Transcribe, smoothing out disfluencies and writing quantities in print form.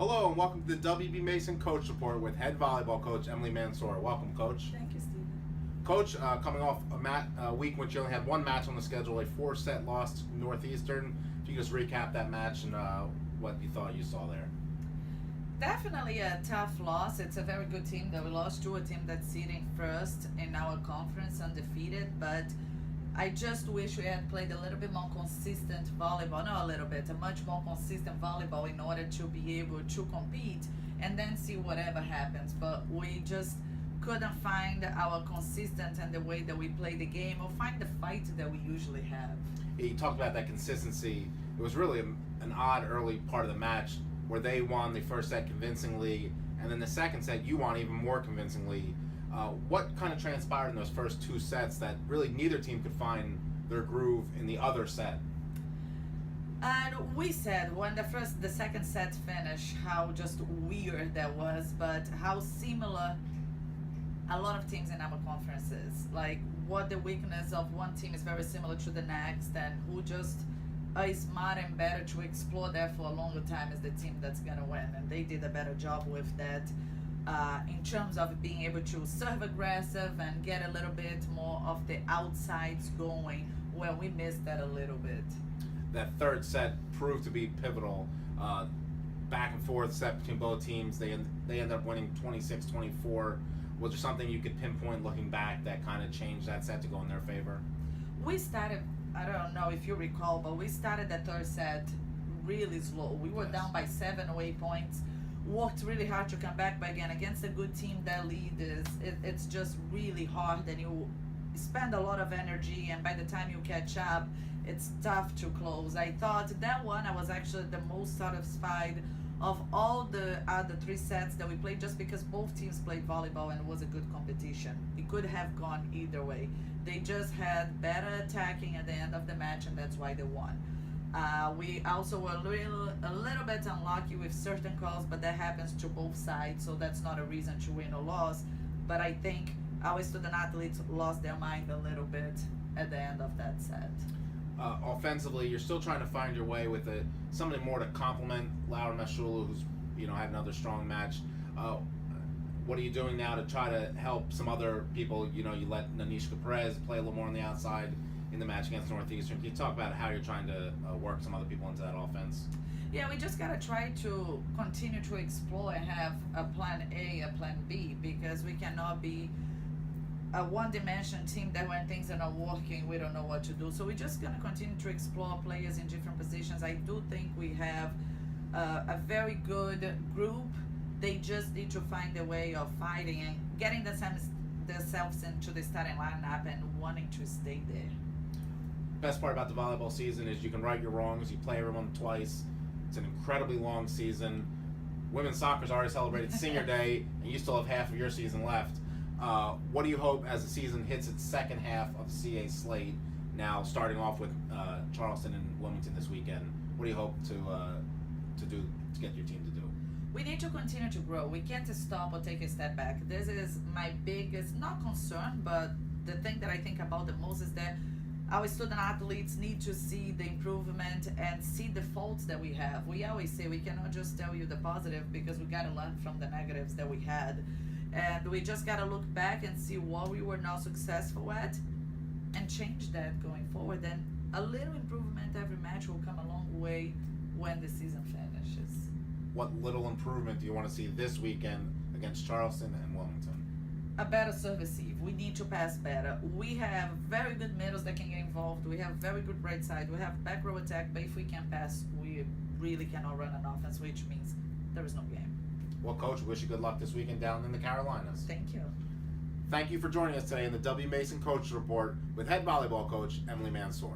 Hello and welcome to the WB Mason Coach Report with head volleyball coach Emily Mansur. Welcome, Coach. Thank you, Stephen. Coach, coming off a week in which you only had one match on the schedule, a 4-set loss to Northeastern. If you could just recap that match and what you thought you saw there. Definitely a tough loss. It's a very good team that we lost to, a team that's sitting first in our conference, undefeated, but I just wish we had played a little bit more consistent volleyball, not a little bit, a much more consistent volleyball in order to be able to compete and then see whatever happens. But we just couldn't find our consistent and the way that we play the game or find the fight that we usually have. You talked about that consistency. It was really an odd early part of the match where they won the first set convincingly, and then the second set you won even more convincingly. What kind of transpired in those first two sets that really neither team could find their groove in the other set? And we said when the second set finished how just weird that was, but how similar a lot of teams in our conferences. Like what the weakness of one team is very similar to the next, and who just are smart and better to explore that for a longer time is the team that's gonna win. And they did a better job with that. In terms of being able to serve aggressive and get a little bit more of the outsides going, where we missed that a little bit. That third set proved to be pivotal. Back and forth set between both teams. They ended up winning 26-24. Was there something you could pinpoint looking back that kind of changed that set to go in their favor? We started, I don't know if you recall, but we started that third set really slow. We were down by 7 or 8 points. Worked really hard to come back, but again, against a good team, that lead it's just really hard, and you spend a lot of energy, and by the time you catch up, it's tough to close. I thought that one I was actually the most satisfied of all the other 3 sets that we played, just because both teams played volleyball and it was a good competition. It could have gone either way. They just had better attacking at the end of the match, and that's why they won. We also were a little bit unlucky with certain calls, but that happens to both sides, so that's not a reason to win or lose. But I think our student athletes lost their mind a little bit at the end of that set. Offensively, you're still trying to find your way with somebody more to complement Laura Mashulu, who's had another strong match. What are you doing now to try to help some other people? You let Nanishka Perez play a little more on the outside in the match against Northeastern. Can you talk about how you're trying to work some other people into that offense? Yeah, we just gotta try to continue to explore and have a plan A, a plan B, because we cannot be a one-dimension team that when things are not working, we don't know what to do. So we're just gonna continue to explore players in different positions. I do think we have a very good group. They just need to find a way of fighting and getting themselves into the starting lineup and wanting to stay there. Best part about the volleyball season is you can right your wrongs. You play everyone twice. It's an incredibly long season. Women's soccer's already celebrated Senior Day, and you still have half of your season left. What do you hope as the season hits its second half of the CA slate, now starting off with Charleston and Wilmington this weekend? What do you hope to do to get your team to do? We need to continue to grow. We can't stop or take a step back. This is my biggest, not concern, but the thing that I think about the most is that our student athletes need to see the improvement and see the faults that we have. We always say we cannot just tell you the positive, because we got to learn from the negatives that we had. And we just got to look back and see what we were not successful at and change that going forward. And a little improvement every match will come a long way when the season finishes. What little improvement do you want to see this weekend against Charleston and Wilmington? A better service receive. We need to pass better. We have very good middles that can get involved. We have very good right side. We have back row attack, but if we can pass, we really cannot run an offense, which means there is no game. Well, Coach, wish you good luck this weekend down in the Carolinas. Thank you. Thank you for joining us today in the W. Mason Coach Report with head volleyball coach Emily Mansur.